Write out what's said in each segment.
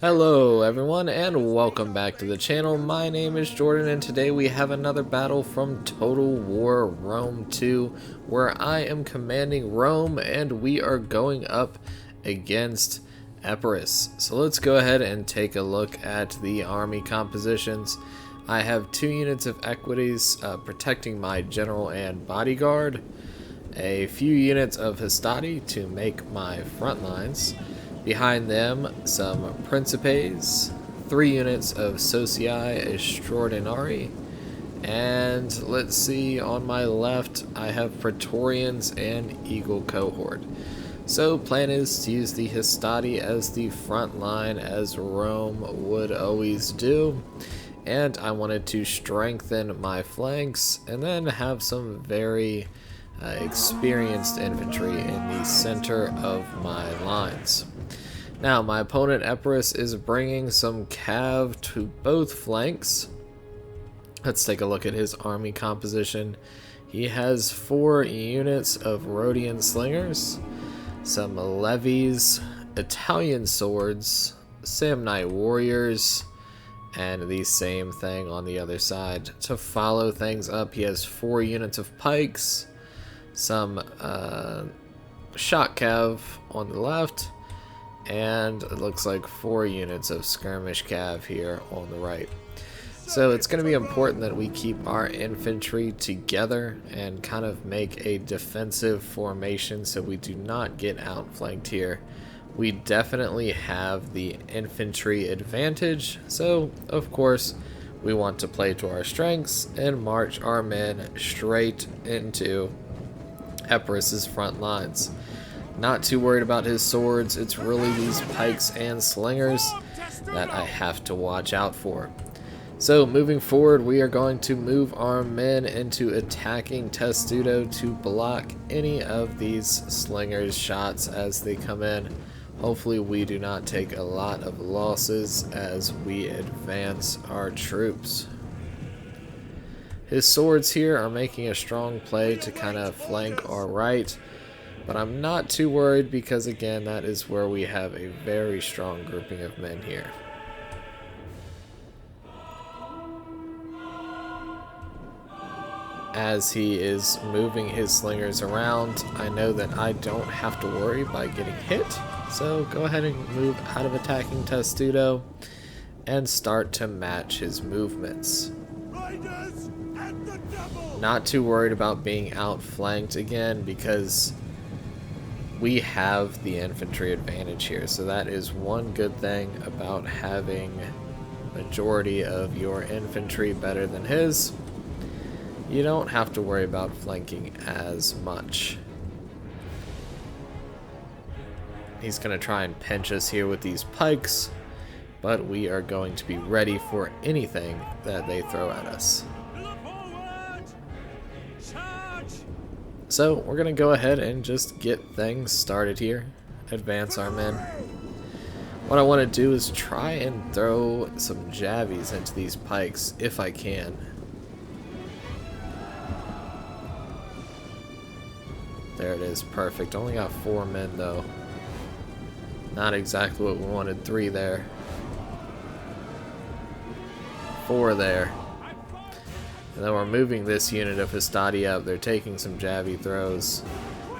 Hello everyone and welcome back to the channel. My name is Jordan and today we have another battle from Total War Rome 2 where I am commanding Rome and we are going up against Epirus. So let's go ahead and take a look at the army compositions. I have 2 units of equities protecting my general and bodyguard, a few units of Hastati to make my front lines. Behind them, some Principes, 3 units of Socii Extraordinari, and let's see, on my left I have Praetorians and Eagle Cohort. So plan is to use the Hastati as the front line as Rome would always do, and I wanted to strengthen my flanks and then have some very experienced infantry in the center of my lines. Now, my opponent Epirus is bringing some cav to both flanks. Let's take a look at his army composition. He has 4 units of Rhodian slingers, some levies, Italian swords, Samnite warriors, and the same thing on the other side. To follow things up, he has 4 units of pikes, some shot cav on the left, and it looks like 4 units of skirmish cav here on the right. So it's going to be important that we keep our infantry together and kind of make a defensive formation so we do not get outflanked here. We definitely have the infantry advantage, so of course we want to play to our strengths and march our men straight into Epirus's front lines. Not too worried about his swords, it's really these pikes and slingers that I have to watch out for. So moving forward, we are going to move our men into attacking Testudo to block any of these slingers shots as they come in. Hopefully we do not take a lot of losses as we advance our troops. His swords here are making a strong play to kind of flank our right, but I'm not too worried because again that is where we have a very strong grouping of men here. As he is moving his slingers around, I know that I don't have to worry by getting hit, so go ahead and move out of attacking Testudo and start to match his movements. Not too worried about being outflanked again because we have the infantry advantage here, so that is one good thing about having majority of your infantry better than his. You don't have to worry about flanking as much. He's going to try and pinch us here with these pikes, but we are going to be ready for anything that they throw at us. So we're going to go ahead and just get things started here. Advance our men. What I want to do is try and throw some javies into these pikes if I can. There it is, perfect. Only got 4 men though. Not exactly what we wanted. 3 there. 4 there. And then we're moving this unit of Hastati up. They're taking some javi throws.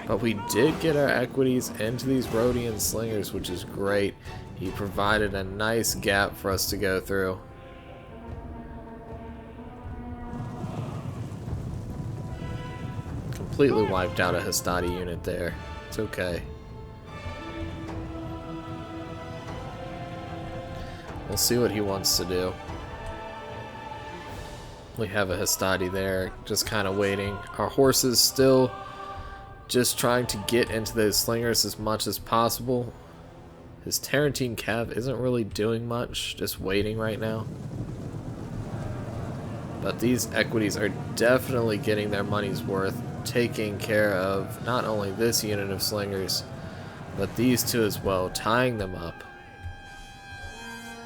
But we did get our equities into these Rhodian slingers, which is great. He provided a nice gap for us to go through. Completely wiped out a Hastati unit there. It's okay. We'll see what he wants to do. We have a Hastati there, just kind of waiting. Our horses still just trying to get into those slingers as much as possible. His Tarentine cav isn't really doing much, just waiting right now. But these equities are definitely getting their money's worth, taking care of not only this unit of slingers, but these 2 as well, tying them up.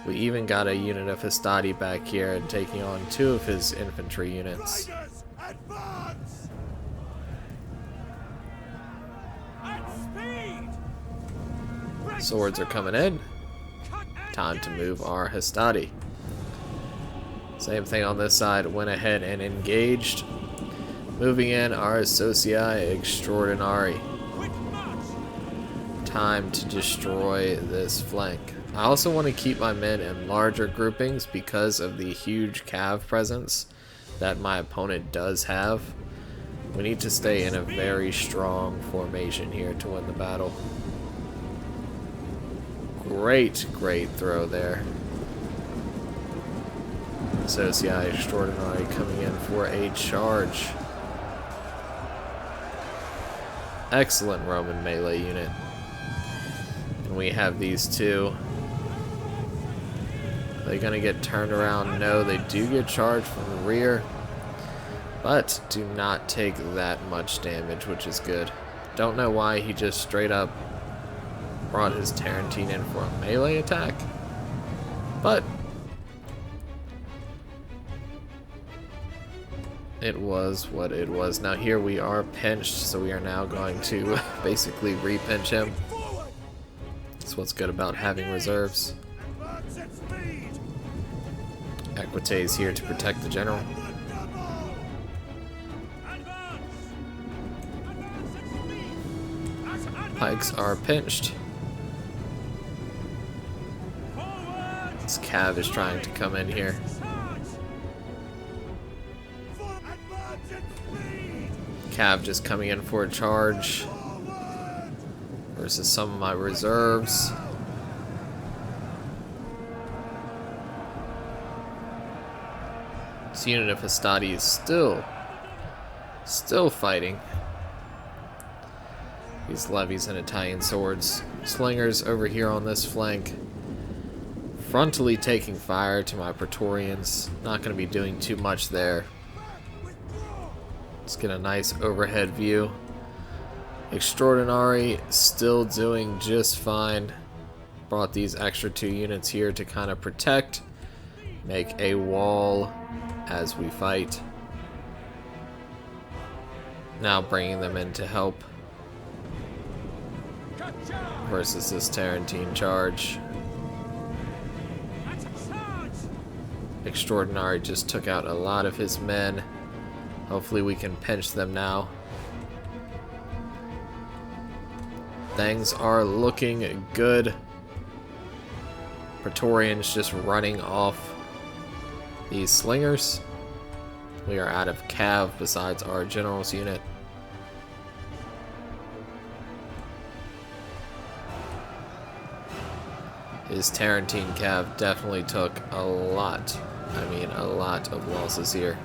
We even got a unit of Hastati back here and taking on 2 of his infantry units. Swords are coming in. Time to move our Hastati. Same thing on this side, went ahead and engaged. Moving in our Socii Extraordinari. Time to destroy this flank. I also want to keep my men in larger groupings because of the huge cav presence that my opponent does have. We need to stay in a very strong formation here to win the battle. Great throw there. Socii Extraordinary coming in for a charge. Excellent Roman melee unit. And we have these two. Are they gonna get turned around? No, they do get charged from the rear, but do not take that much damage, which is good. Don't know why he just straight up brought his Tarantine in for a melee attack, but it was what it was. Now here we are pinched, so we are now going to basically re-pinch him. That's what's good about having reserves. Equite is here to protect the general. Pikes are pinched. This cav is trying to come in here. Cav just coming in for a charge versus some of my reserves. This unit of Hastati is still fighting. These levies and Italian swords. Slingers over here on this flank. Frontally taking fire to my Praetorians. Not going to be doing too much there. Let's get a nice overhead view. Extraordinary still doing just fine. Brought these extra 2 units here to kind of protect. Make a wall as we fight. Now bringing them in to help. Versus this Tarantine charge. Extraordinary just took out a lot of his men. Hopefully we can pinch them now. Things are looking good. Praetorians just running off these slingers. We are out of cav besides our general's unit. His Tarantine cav definitely took a lot. I mean, a lot of losses here.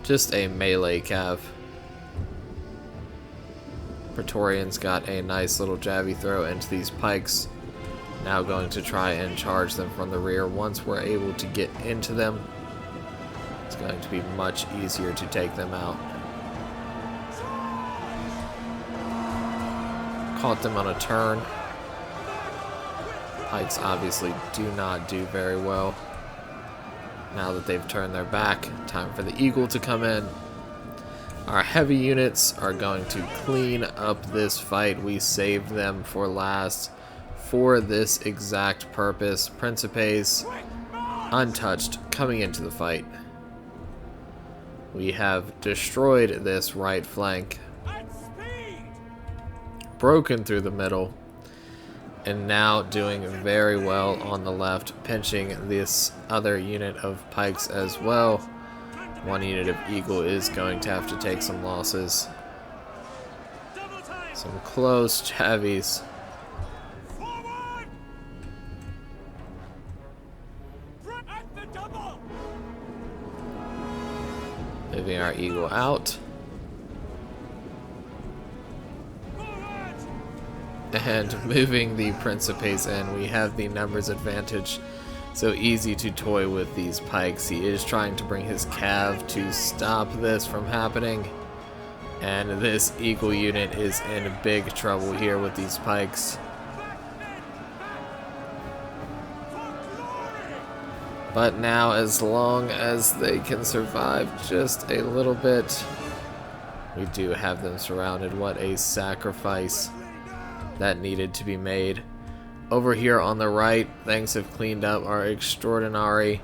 Just a melee cav. Praetorians got a nice little jabby throw into these pikes. Now going to try and charge them from the rear. Once we're able to get into them, it's going to be much easier to take them out. Caught them on a turn. Pikes obviously do not do very well. Now that they've turned their back, time for the Eagle to come in. Our heavy units are going to clean up this fight. We saved them for last for this exact purpose. Principes, untouched, coming into the fight. We have destroyed this right flank. Broken through the middle. And now doing very well on the left, pinching this other unit of pikes as well. One unit of Eagle is going to have to take some losses. Some close jabbies. Moving our Eagle out. And moving the Principes in, we have the numbers advantage. So easy to toy with these pikes. He is trying to bring his cav to stop this from happening. And this Eagle unit is in big trouble here with these pikes. But now, as long as they can survive just a little bit, we do have them surrounded. What a sacrifice. that needed to be made. Over here on the right, things have cleaned up. Our Extraordinary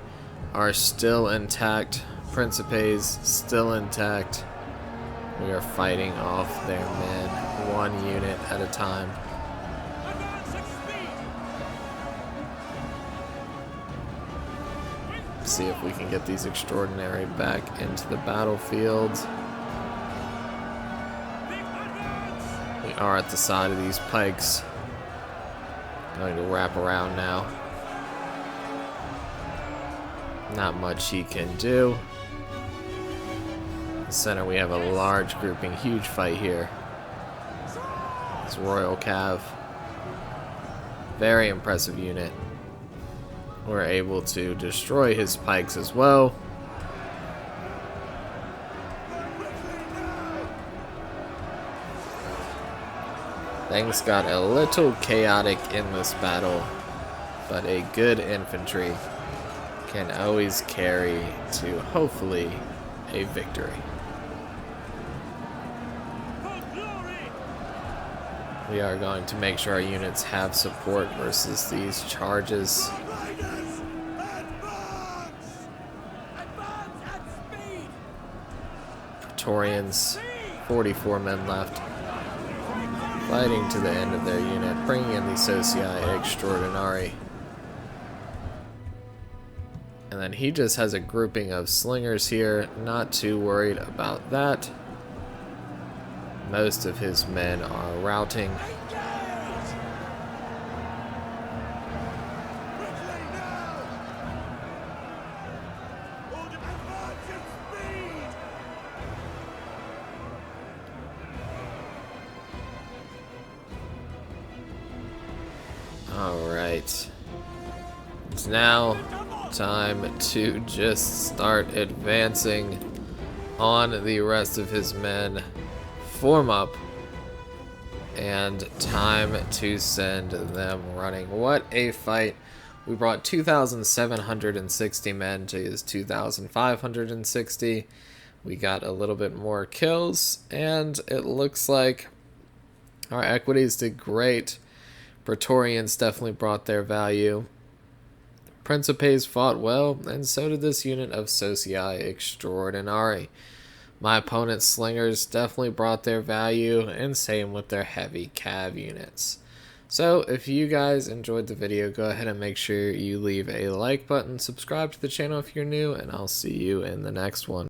are still intact. Principes still intact. We are fighting off their men, one unit at a time. See if we can get these Extraordinary back into the battlefield. We are at the side of these pikes. Going to wrap around now. Not much he can do. In the center we have a large grouping, huge fight here. It's Royal Cav. Very impressive unit. We're able to destroy his pikes as well. Things got a little chaotic in this battle, but a good infantry can always carry to, hopefully, a victory. We are going to make sure our units have support versus these charges. Praetorians, 44 men left. Fighting to the end of their unit, bringing in the Socii Extraordinary. And then he just has a grouping of slingers here, not too worried about that. Most of his men are routing. Alright, it's now time to just start advancing on the rest of his men. Form up, and time to send them running. What a fight. We brought 2,760 men to his 2,560. We got a little bit more kills, and it looks like our equities did great. Praetorians definitely brought their value. Principes fought well, and so did this unit of Socii Extraordinary. My opponent's slingers definitely brought their value, and same with their heavy cav units. So if you guys enjoyed the video, go ahead and make sure you leave a like button, subscribe to the channel if you're new, and I'll see you in the next one.